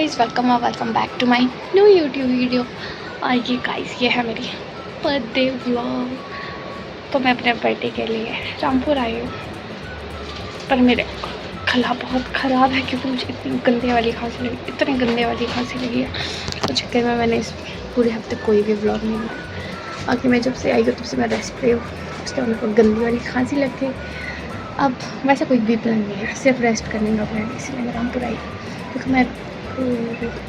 Guys, welcome back to my new YouTube video. और ये guys, ये है मेरी बर्थडे व्लॉग। तो मैं अपने बर्थडे के लिए रामपुर आई हूँ, पर मेरे गला बहुत ख़राब है क्योंकि मुझे इतनी गंदे वाली खांसी लगी है। तो चक्कर में मैंने इस पूरे हफ्ते कोई भी व्लॉग नहीं बनाया। बाकी मैं जब से आई हूँ तब से मैं रेस्ट पे हूँ, उसके बाद मेरे को गंदी वाली खांसी लग गई। अब वैसे कोई भी प्लान नहीं है, सिर्फ रेस्ट करने का प्लान है, इसलिए मैं रामपुर आई क्योंकि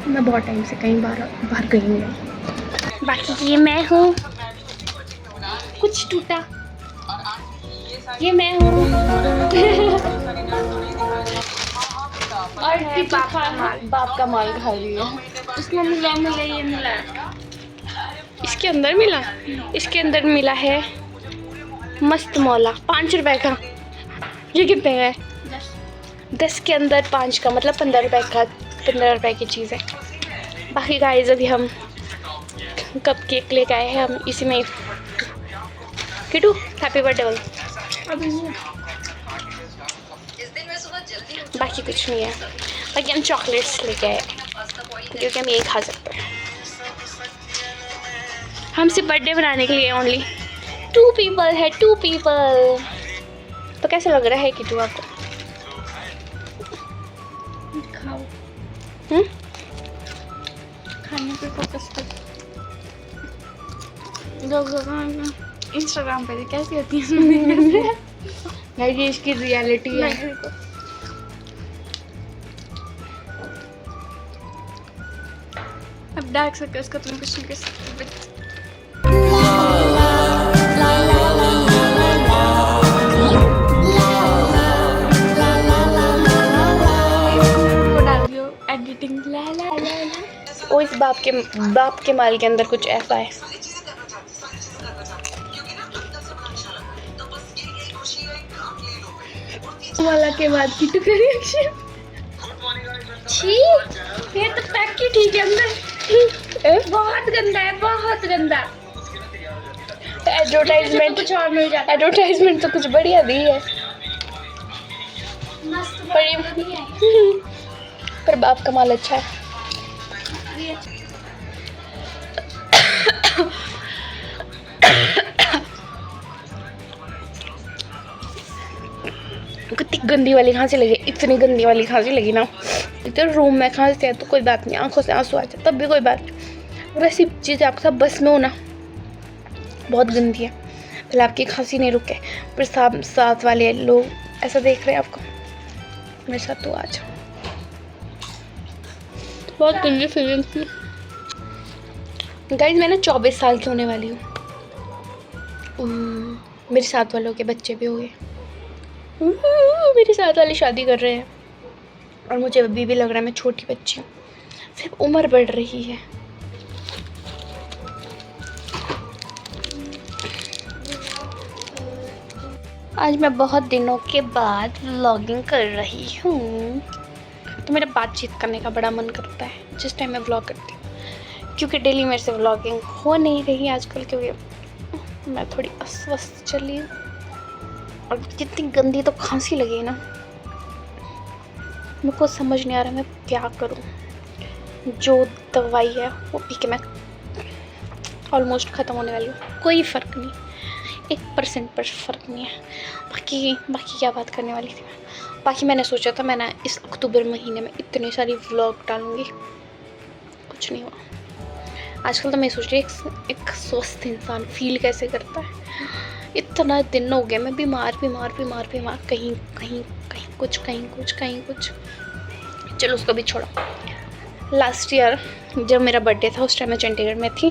मैं बहुत टाइम से कहीं बाहर गई नहीं। बाकी ये मैं हूँ, कुछ टूटा, ये मैं हूँ। और बाप का माल खा रही है। उसमें मिला ये मिला, इसके अंदर मिला है मस्त मौला 5 रुपए का। ये कितने है? 10 के अंदर 5 का मतलब 15 रुपए का, 15 रुपए की चीज़ है। बाकी गाइस अभी हम कप केक लेके आए हैं, हम इसी में किटू हैप्पी बर्थडे बोल। बाकी कुछ नहीं है, बाकी हम चॉकलेट्स लेके आए क्योंकि हम यही खा सकते हैं। हम सिर्फ बर्थडे बनाने के लिए ओनली 2 पीपल है, 2 पीपल। तो कैसा लग रहा है किटू आपको? खाओ। खाने पे फोकस कर। लोग इंस्टाग्राम पे कैसी होती है ये इसकी रियलिटी है। अब डार्क सर्कल्स का तुम कुछ नहीं कर सकते। एडिटिंग ला ला ला ला। ओ, इस बाप के माल के अंदर कुछ ऐसा है। वाला के बाद की टू रिएक्शन। छी, ये तो पैक ही ठीक है अंदर। बहुत गंदा है, बहुत गंदा। एडवर्टाइजमेंट कुछ और मिल जाता। एडवर्टाइजमेंट तो कुछ बढ़िया दी है, पर बाप का माल अच्छा है। कितनी गंदी वाली खांसी लगी, इतनी गंदी वाली खांसी लगी ना। इधर रूम में खांसते हैं तो कोई बात नहीं, आंखों से आंसू आ जाए तब भी कोई बात नहीं। अगर ऐसी चीज़ें आपके साथ बस में हो ना, बहुत गंदी है। पहले आपकी खांसी नहीं रुके, फिर साथ वाले लोग ऐसा देख रहे हैं आपको। मेरे साथ तो आज बहुत गंदी फीलिंग थी। गाइस मैं ना 24 साल की होने वाली हूँ। मेरे साथ वालों के बच्चे भी हो गए। मेरे साथ वाले शादी कर रहे हैं और मुझे अभी भी लग रहा है मैं छोटी बच्ची हूँ, सिर्फ उम्र बढ़ रही है। आज मैं बहुत दिनों के बाद व्लॉगिंग कर रही हूँ, तो मेरा बातचीत करने का बड़ा मन करता है जिस टाइम मैं व्लॉग करती हूँ, क्योंकि डेली मेरे से व्लॉगिंग हो नहीं रही आजकल, क्योंकि मैं थोड़ी अस्वस्थ चली हूँ और जितनी गंदी तो खांसी लगी ना, मेरे को समझ नहीं आ रहा मैं क्या करूँ। जो दवाई है वो पी के मैं ऑलमोस्ट ख़त्म होने वाली हूँ। कोई फ़र्क नहीं, 1% पर फ़र्क नहीं है। बाकी क्या बात करने वाली थी मैं? बाकी मैंने सोचा था मैं ना इस अक्टूबर महीने में इतनी सारी व्लॉग डालूँगी, कुछ नहीं हुआ। आजकल तो मैं सोच रही एक स्वस्थ इंसान फील कैसे करता है। इतना दिन हो गया मैं बीमार, कहीं कुछ। चलो उसको भी छोड़ो। लास्ट ईयर जब मेरा बर्थडे था उस टाइम मैं चंडीगढ़ में थी,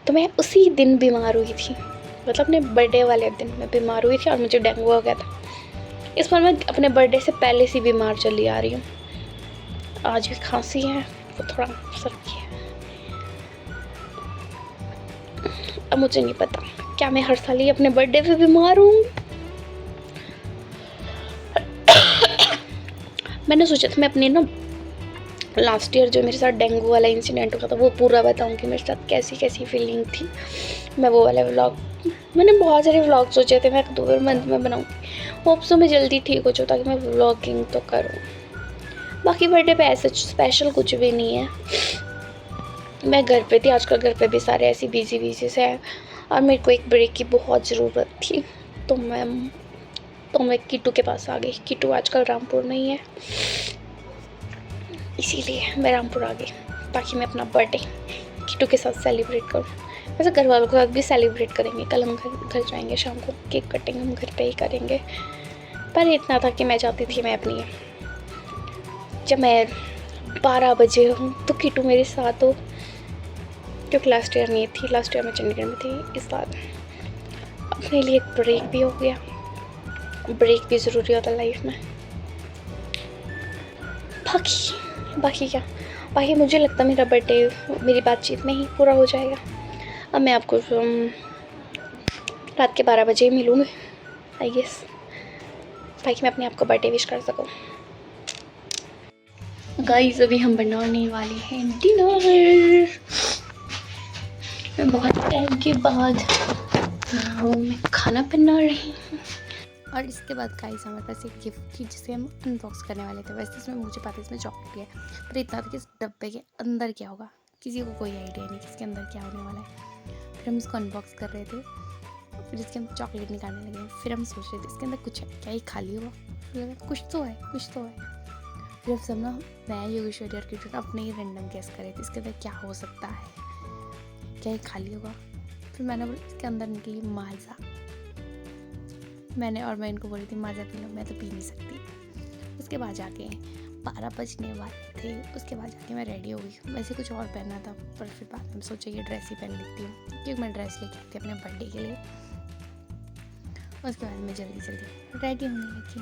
तो मैं उसी दिन बीमार हुई थी, मतलब अपने बर्थडे वाले दिन मैं बीमार हुई थी और मुझे डेंगू हो गया था। इस बार मैं अपने बर्थडे से पहले से बीमार चली आ रही हूँ। आज भी खांसी है, वो थोड़ा सर्दी है। अब मुझे नहीं पता क्या मैं हर साल ही अपने बर्थडे पे बीमार हूँ। मैंने सोचा था मैं अपने ना लास्ट ईयर जो मेरे साथ डेंगू वाला इंसिडेंट हुआ था वो पूरा बताऊंगी, मेरे साथ कैसी फीलिंग थी। मैं वो वाला व्लॉग, मैंने बहुत सारे व्लॉग सोचे थे मैं अक्टूबर मंथ में बनाऊंगी। होप्स तो मैं जल्दी ठीक हो जाऊँ ताकि मैं व्लॉगिंग तो करूँ। बाकी बर्थडे पे ऐसा स्पेशल कुछ भी नहीं है। मैं घर पे थी, आजकल घर पे भी सारे ऐसे बिजी से हैं और मेरे को एक ब्रेक की बहुत ज़रूरत थी, तो मैं किट्टू के पास आ गई। किट्टू आजकल रामपुर नहीं है, इसीलिए मैं रामपुर आ गई ताकि मैं अपना बर्थडे किट्टू के साथ सेलिब्रेट करूँ। वैसे घर वालों के साथ भी सेलिब्रेट करेंगे, कल हम घर जाएंगे, शाम को केक कटिंग हम घर पे ही करेंगे। पर इतना था कि मैं चाहती थी मैं अपनी जब मैं 12 बजे हूँ तो किट्टू मेरे साथ हो, क्योंकि लास्ट ईयर नहीं थी, लास्ट ईयर मैं चंडीगढ़ में थी। इस बार अपने लिए एक ब्रेक भी हो गया, ब्रेक भी ज़रूरी होता है लाइफ में। बाकी क्या, बाकी मुझे लगता है मेरा बर्थडे मेरी बातचीत में ही पूरा हो जाएगा। अब मैं आपको रात के 12 बजे ही मिलूँगी आई गेस, ताकि मैं अपने आप को बर्थडे विश कर सकूँ। गाइस अभी हम बनाने वाले हैं डिनर। मैं बहुत टाइम के बाद मैं खाना बना रही हूँ। और इसके बाद गाइस हमारे पास एक गिफ्ट थी जिसे हम अनबॉक्स करने वाले थे। वैसे इसमें मुझे पता है इसमें चॉकलेट है, पर इतना था कि इस डब्बे के अंदर क्या होगा किसी को कोई आइडिया नहीं कि इसके अंदर क्या होने वाला है। फिर हम इसको अनबॉक्स कर रहे थे, फिर इसके हम चॉकलेट निकालने लगे। फिर हम सोच रहे थे इसके अंदर कुछ है क्या, ये खाली होगा, फिर कुछ तो है। फिर सब ना मैं योगेश्वरी और किट्टू अपने ही रैंडम गेस कर रहे थे इसके अंदर क्या हो सकता है, क्या ये खाली होगा। फिर मैंने बोला इसके अंदर निकली माजा। मैं इनको बोली थी माजा पी लो, मैं तो पी नहीं सकती। उसके बाद जाके 12 बजने वाले थे, उसके बाद जाके मैं रेडी हो गई। वैसे कुछ और पहनना था, पर फिर बाद में सोचा ये ड्रेस ही पहन लेती हूँ, क्योंकि मैं ड्रेस लेके आई थी अपने बर्थडे के लिए। उसके बाद मैं जल्दी रेडी होने लगी।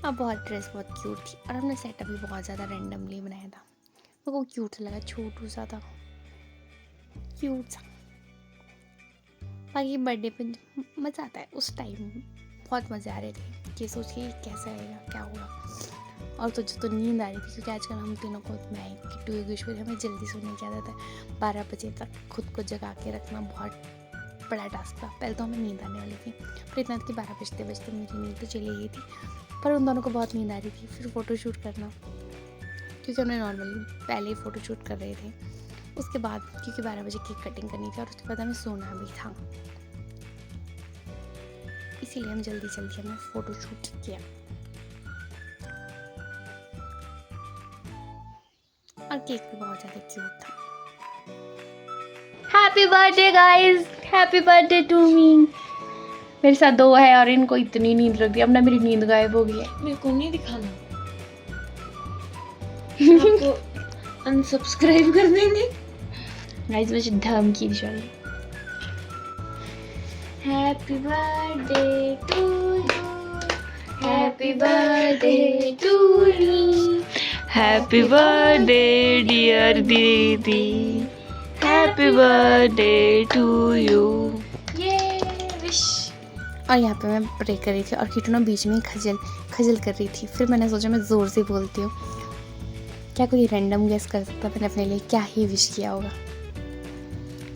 अब ड्रेस बहुत क्यूट थी और हमने सेटअप भी बहुत ज़्यादा रैंडमली बनाया था। मेरे को क्यूट लगा, छोटू सा था, क्यूट सा। बाकी बर्थडे पे मज़ा आता है, उस टाइम बहुत मज़े आ रहे थे कि सोच के कैसा आएगा क्या होगा। और तुझे तो नींद आ रही थी क्योंकि आजकल हम तीनों को, मैं किट्टू योगेश्वरी, हमें जल्दी सोने की आदत है। 12 बजे तक खुद को जगा के रखना बहुत बड़ा टास्क था। पहले तो हमें नींद आने वाली थी, पर इतना कि 12 बजते बजते मेरी नींद तो चली गई थी, पर उन दोनों को बहुत नींद आ रही थी। फिर फ़ोटोशूट करना, क्योंकि हमने नॉर्मली पहले ही फ़ोटोशूट कर रहे थे। उसके बाद क्योंकि 12 बजे केक कटिंग करनी थी और उसके बाद हमें सोना भी था, इसीलिए हम जल्दी हमने फ़ोटोशूट किया। और केक भी बहुत ज़्यादा क्यूट था। Happy birthday guys, happy birthday to me. मेरे साथ दो है और इनको इतनी नींद लग रही है, अब ना मेरी नींद गायब हो गई है। मेरे को नहीं दिखाना, आपको अनसब्सक्राइब कर देंगे गाइस। मुझे धमकी दी जा रही। Happy birthday to you, happy birthday to me, happy birthday dear didi, happy birthday to you. ये विश। और यहाँ पे मैं प्रे कर रही थी और किट्टू ना बीच में खजल कर रही थी। फिर मैंने सोचा मैं ज़ोर से बोलती हूँ, क्या कोई रैंडम गेस कर सकता मैंने अपने लिए क्या ही विश किया होगा।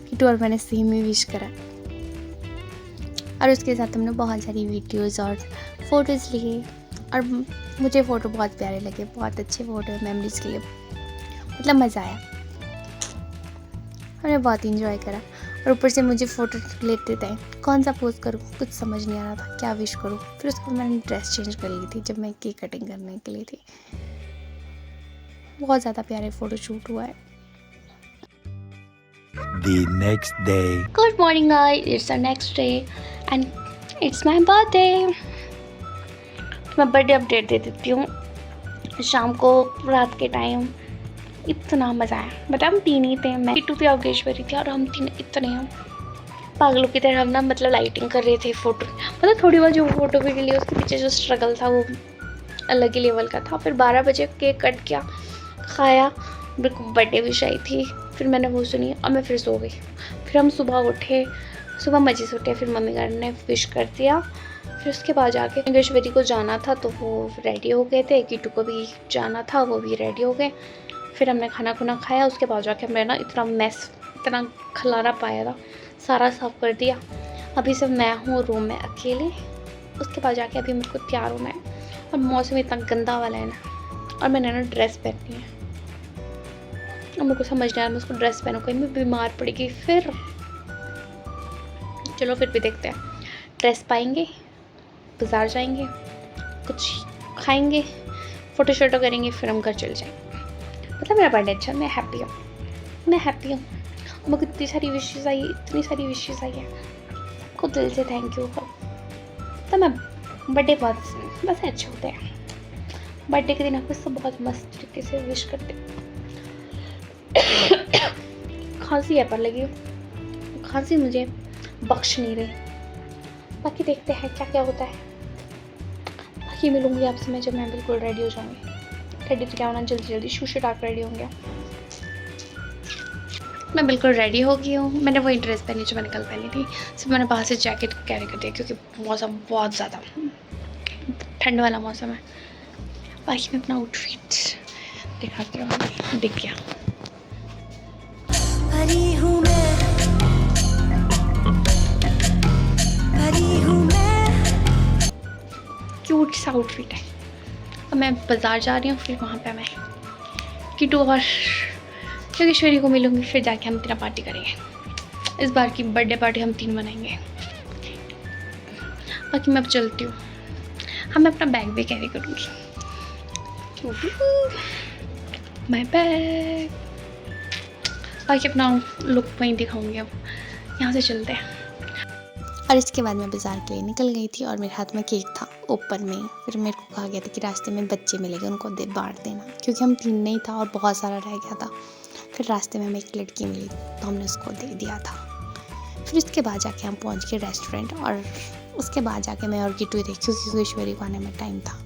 किट्टू और मैंने सेम ही विश करा और उसके साथ हमने बहुत सारी वीडियोज़ और फ़ोटोज़ लिए और मुझे फ़ोटो बहुत प्यारे लगे, बहुत अच्छे फ़ोटो मेमोरीज़ के लिए, मतलब मज़ा आया। हमने बहुत इंजॉय करा और ऊपर से मुझे फ़ोटो लेते थे, कौन सा पोस्ट करूँ कुछ समझ नहीं आ रहा था, क्या विश करूँ। फिर उसके बाद मैंने ड्रेस चेंज कर ली थी जब मैं केक कटिंग करने के लिए थी। बहुत ज़्यादा प्यारे फ़ोटो शूट हुआ है। The next day. Good morning guys, it's the next day and it's my birthday. तो मैं बर्थडे अपडेट दे देती हूँ। शाम को रात के टाइम इतना मज़ा आया, बट हम तीन ही थे, मैं किट्टू थी, योगेश्वरी थी और हम तीन इतने हम पागलों की तरह हम ना मतलब लाइटिंग कर रहे थे फ़ोटो। मतलब थोड़ी बहुत जो फ़ोटो के लिए उसके पीछे जो स्ट्रगल था वो अलग ही लेवल का था। फिर 12 बजे केक कट किया, खाया, मेरे को बर्थडे विश आई थी, फिर मैंने वो सुनी और मैं फिर सो गई। फिर हम सुबह उठे, सुबह मजे से उठे, फिर मम्मी ने विश कर दिया। फिर उसके बाद जाके योगेश्वरी को जाना था तो वो रेडी हो गए थे, किट्टू को भी जाना था, वो भी रेडी हो गए। फिर हमने खाना खुना खाया, उसके बाद जाके हमने ना इतना खलारा पाया था, सारा साफ़ कर दिया। अभी सिर्फ मैं हूँ रूम में अकेले। उसके बाद जाके अभी मेरे को तैयार होना है और मौसम इतना गंदा वाला है ना, और मैंने ना ड्रेस पहननी है और मेरे को समझ नहीं आ रहा मैं उसको ड्रेस पहनूँ, कहीं मैं बीमार पड़ेगी फिर। चलो फिर भी देखते हैं, ड्रेस पाएंगे, बाज़ार जाएंगे, कुछ खाएंगे, फ़ोटो शोटो करेंगे, फिर हम घर चले जाएंगे। मतलब मेरा बर्थडे अच्छा, मैं हैप्पी हूँ, मैं हैप्पी हूँ। मेरे को इतनी सारी विशेज़ आई, इतनी सारी विशेज़ आई है, आपको दिल से थैंक यू। तो मैं बर्थडे बहुत बस अच्छे होते हैं, बर्थडे के दिन आपको सब बहुत मस्त तरीके से विश करते। खांसी है पर लगी, खांसी मुझे बख्श नहीं रही। बाकी देखते हैं क्या क्या होता है। बाकी मिलूंगी आपसे मैं जब मैं बिल्कुल रेडी हो जाऊंगी। रेडी तो क्या होना, जल्दी जल्दी शूशे डाक रेडी होंगे। मैं बिल्कुल रेडी हो गई हूँ। मैंने वही ड्रेस पहनी जो मैंने कल पहनी थी, सिर्फ मैंने बाहर से जैकेट कैरी कर दिया क्योंकि मौसम बहुत ज़्यादा ठंड वाला मौसम है। बाकी मैं अपना आउटफिट दिखाती हूँ, दिख गया। परी हूँ मैं, परी हूँ मैं। क्यूट सा आउटफिट है। अब मैं बाज़ार जा रही हूँ, फिर वहाँ पे मैं किटू और योगेश्वरी को मिलूँगी, फिर जाके हम 3 पार्टी करेंगे। इस बार की बर्थडे पार्टी हम 3 मनाएंगे। बाकी मैं अब चलती हूँ। हाँ, मैं अपना बैग भी कैरी करूँगी। My bag. बाकी अपना लुक वहीं दिखाऊंगी। अब यहाँ से चलते हैं। और इसके बाद मैं बाज़ार के लिए निकल गई थी और मेरे हाथ में केक था ऊपर में। फिर मेरे को कहा गया था कि रास्ते में बच्चे मिलेंगे, उनको बांट देना, क्योंकि हम 3 नहीं था और बहुत सारा रह गया था। फिर रास्ते में हमें एक लड़की मिली तो हमने उसको दे दिया था। फिर उसके बाद जाके हम पहुंच गए रेस्टोरेंट, और उसके बाद जाके मैं और किटू थी क्योंकि योगेश्वरी को आने में टाइम था,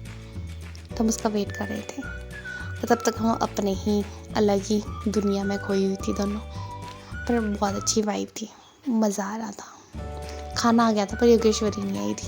तो हम उसका वेट कर रहे थे। और तब तक हम अपने ही अलग ही दुनिया में खोई हुई थी दोनों। पर बहुत अच्छी वाइब थी, मज़ा आ रहा था। खाना आ गया था पर योगेश्वरी नहीं आई थी।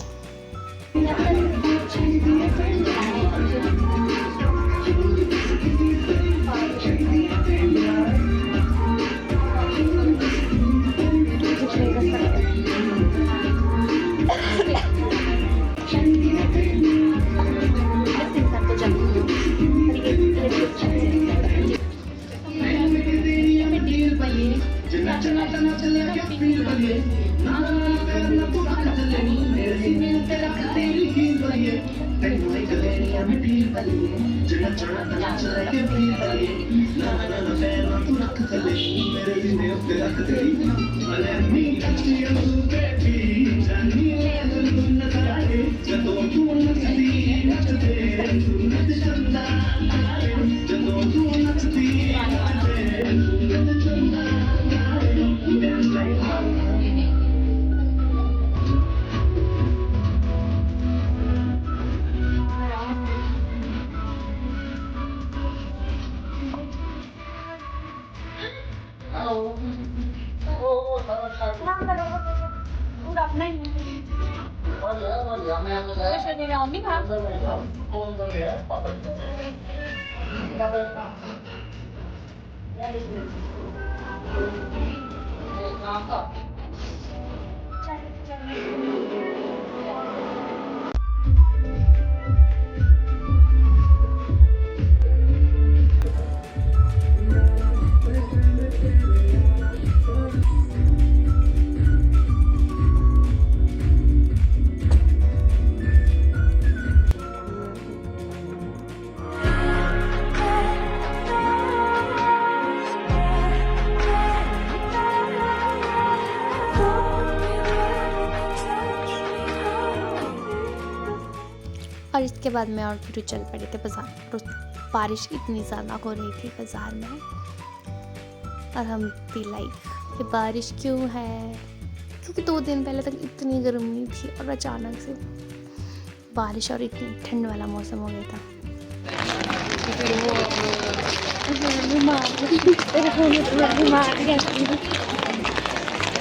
और इसके बाद मैं और किटू चल पड़े थे बाज़ार। बारिश इतनी ज़्यादा हो रही थी बाज़ार में, और हम भी लाइक ये बारिश क्यों है, क्योंकि 2 दिन पहले तक इतनी गर्मी थी और अचानक से बारिश और इतनी ठंड वाला मौसम हो गया था।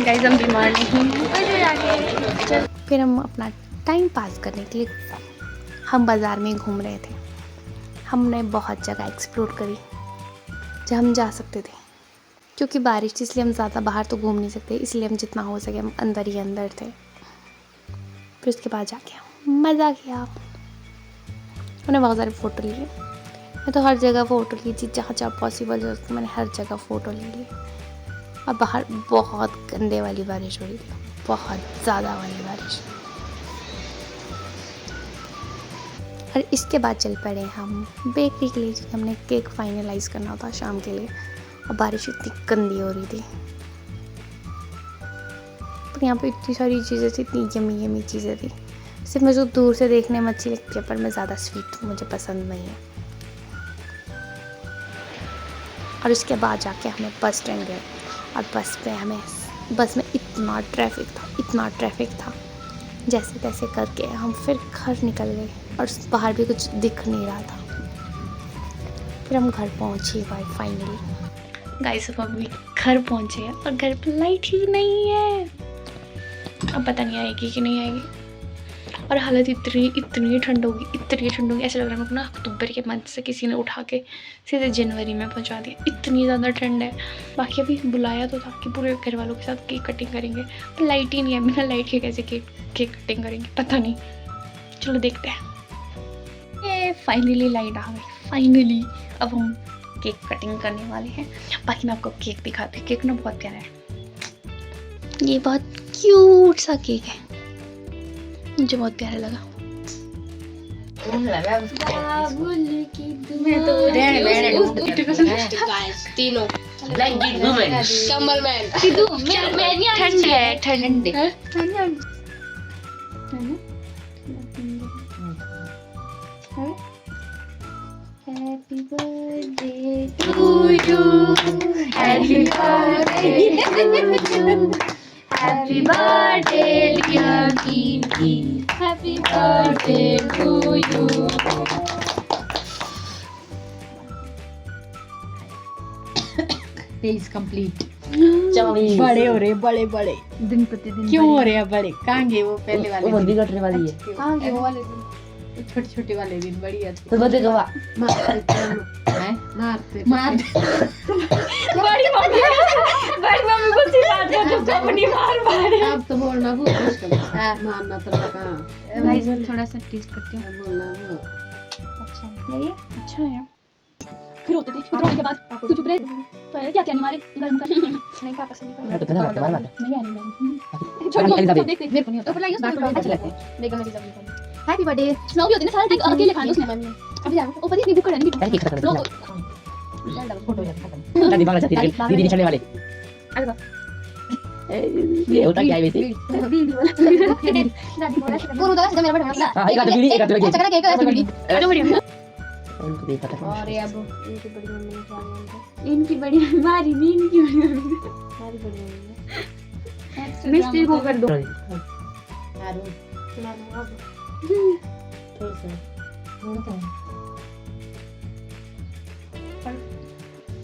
गाइस हम बीमार नहीं हैं। फिर हम अपना टाइम पास करने के लिए हम बाज़ार में घूम रहे थे। हमने बहुत जगह एक्सप्लोर करी जहाँ हम जा सकते थे, क्योंकि बारिश थी इसलिए हम ज़्यादा बाहर तो घूम नहीं सकते, इसलिए हम जितना हो सके हम अंदर ही अंदर थे। फिर उसके बाद जाके मज़ा किया। मैंने बहुत सारी फ़ोटो लिए। मैं तो हर जगह फ़ोटो ली थी, जहाँ जहाँ पॉसिबल हो मैंने हर जगह फ़ोटो ले ली। और बाहर बहुत गंदे वाली बारिश हो रही थी, बहुत ज़्यादा वाली बारिश। और इसके बाद चल पड़े हम बेकरी के लिए, क्योंकि हमने केक फाइनलाइज करना था शाम के लिए। और बारिश इतनी गंदी हो रही थी, पर यहाँ पे इतनी सारी चीज़ें थी, इतनी यमी यमी चीज़ें थी। सिर्फ मुझे दूर से देखने में अच्छी लगती है, पर मैं ज़्यादा स्वीट हूँ, मुझे पसंद नहीं है। और उसके बाद जाके हमें बस स्टैंड गए, और बस में इतना ट्रैफिक था। जैसे तैसे करके हम फिर घर निकल गए, और बाहर भी कुछ दिख नहीं रहा था। फिर हम घर पहुँचे फाइनली। गाइस अब हम घर पहुँचे हैं, और घर पर लाइट ही नहीं है। अब पता नहीं आएगी कि नहीं आएगी। और हालत इतनी ठंड होगी, ऐसा लग रहा है मेरे को ना अक्टूबर के मंथ से किसी ने उठा के सीधे जनवरी में पहुंचा दिया, इतनी ज़्यादा ठंड है। बाकी अभी बुलाया तो था कि पूरे घर वालों के साथ केक कटिंग करेंगे, पर लाइट ही नहीं है। बिना लाइट के कैसे केक कटिंग करेंगे पता नहीं। चलो देखते हैं। ये फाइनली लाइट आ गई, फाइनली अब हम केक कटिंग करने वाले हैं। बाकी मैं आपको केक दिखाती हूँ। केक ना बहुत प्यारा है, ये बहुत क्यूट सा केक है, मुझे बहुत प्यारा लगा। ठंड है। Happy birthday to you. Happy birthday to you. Happy birthday dear Kiki. Happy birthday to you. Day is complete. बड़े हो रहे बड़े दिन प्रतिदिन क्यों हो रहे हैं बड़े? कहाँ गए वो पहले वाले? वो भी कटने वाली है। कहाँ गए वो वाले दिन? छोटे वाले दिन बड़ी अच्छी। तो बदे गवा मारते बड़ी मम्मी को सिखाते हो तो अपनी मार। अब तो बोलना बहुत मुश्किल है, मारना तो कहाँ। भाई मैं थोड़ा सा टेस्ट करती हूँ। बोलना वो अच्छा ये अच्छा है। फिर होते थे फिर के बाद तू चुप रहे। पहले क्या नहीं मारे गरम कर नहीं पापा से नहीं तो पहले मार मार नहीं आ रही। छोड़ देख मेरे को नहीं होता। लाइए उसको अच्छा लगता है। देखो मेरी सब्जी। Happy birthday. स्नो भी होती है ना, सारा केक अकेले खाना उसने। अभी जाओ ऊपर ही बुक कर देंगे। यार केक खत्म कर फोटो जा दिमाग में जाती है दीदी चढ़ने वाले। ये होता क्या है वैसे? वो उधर से मेरा बड़ा हां एक आध बीड़ी चकरा केक ऐसे बीड़ी अरे बढ़िया। उनको देखा था। और ये अब इनकी बड़ी मम्मी ने खाया। इनकी बड़ी मारी नहीं, इनकी बड़ी हमारी बड़ी मम्मी ने मिस्त्री को कर दो। मारो थोड़ा सा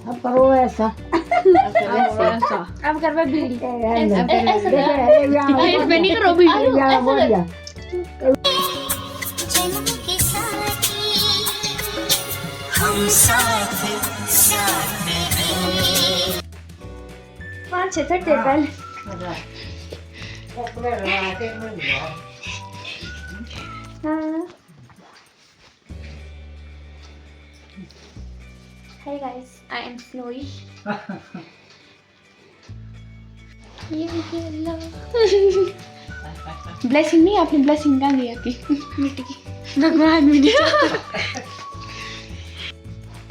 अब करो ऐसा। अब करवा बीड़ी ऐसा मैं नहीं करो बीड़ी। जन्म के साथी हम साथ रहेंगे। 5-6 सट्टे पहले Hey guys, I am Snowy. Blessing नहीं, आपने ब्लेसिंग कहाँ दी आपकी मिट्टी की? भगवान मिट्टी।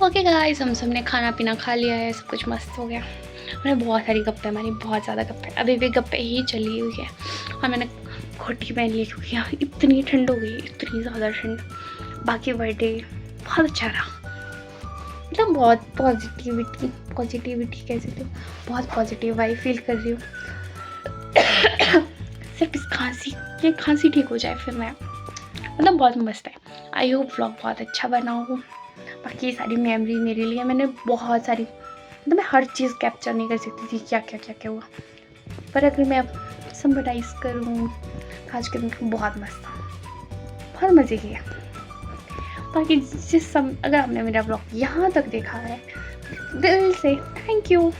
ओके गाइस, हम सब ने खाना पीना खा लिया है, सब कुछ मस्त हो गया। मैंने बहुत सारी गप्पे मारी, बहुत ज़्यादा गप्पे, अभी भी गप्पे ही चली हुई है। और मैंने घोटी पहन ली क्योंकि यहाँ इतनी ठंड हो गई, इतनी ज़्यादा ठंड। बाकी बर्थडे बहुत अच्छा रहा, मतलब बहुत पॉजिटिविटी कह सकते हो, बहुत पॉजिटिव वाइब फील कर रही हूँ। सिर्फ इस खांसी ठीक हो जाए फिर मैं, मतलब बहुत मस्त है। आई होप व्लॉग बहुत अच्छा बना हो। बाकी ये सारी मेमोरी मेरे लिए, मैंने बहुत सारी, मतलब मैं हर चीज़ कैप्चर नहीं कर सकती थी क्या हुआ, पर अगर मैं अब समराइज करूँ आज के दिन बहुत मस्त था, बहुत मज़े किया। बाकी अगर आपने मेरा ब्लॉग यहाँ तक देखा है, दिल से थैंक यू।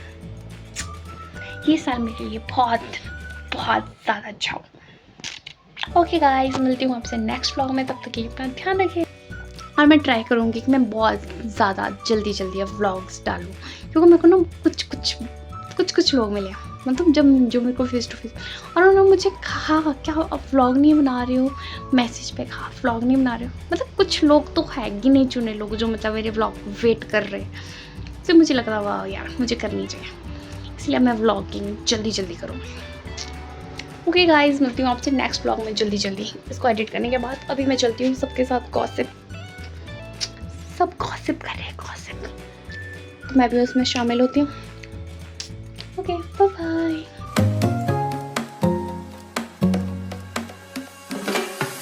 ये साल मेरे लिए बहुत ज़्यादा अच्छा हो। ओके गाइस, मिलती हूँ आपसे नेक्स्ट ब्लॉग में, तब तक के लिए अपना ध्यान रखिए। और मैं ट्राई करूँगी कि मैं बहुत ज़्यादा जल्दी जल्दी अब व्लॉग्स डालूँ, क्योंकि मेरे को ना कुछ लोग मिले, मतलब जो मेरे को फेस टू फेस, और उन्होंने मुझे कहा क्या अब व्लॉग नहीं बना रहे हो, मैसेज पे कहा व्लॉग नहीं बना रहे हो, मतलब कुछ लोग तो है ही नहीं चुने लोग जो मतलब मेरे व्लॉग वेट कर रहे हैं। तो मुझे लग रहा वाह यार मुझे करनी चाहिए, इसलिए मैं व्लॉगिंग जल्दी जल्दी करूँगी। ओके गाइस, मिलती हूँ आपसे नेक्स्ट व्लॉग में जल्दी इसको एडिट करने के बाद। अभी मैं चलती हूँ सबके साथ गॉसिप, सब गॉसिप कर रहे हैं गॉसिप, तो मैं भी उसमें शामिल होती हूँ। Okay bye bye.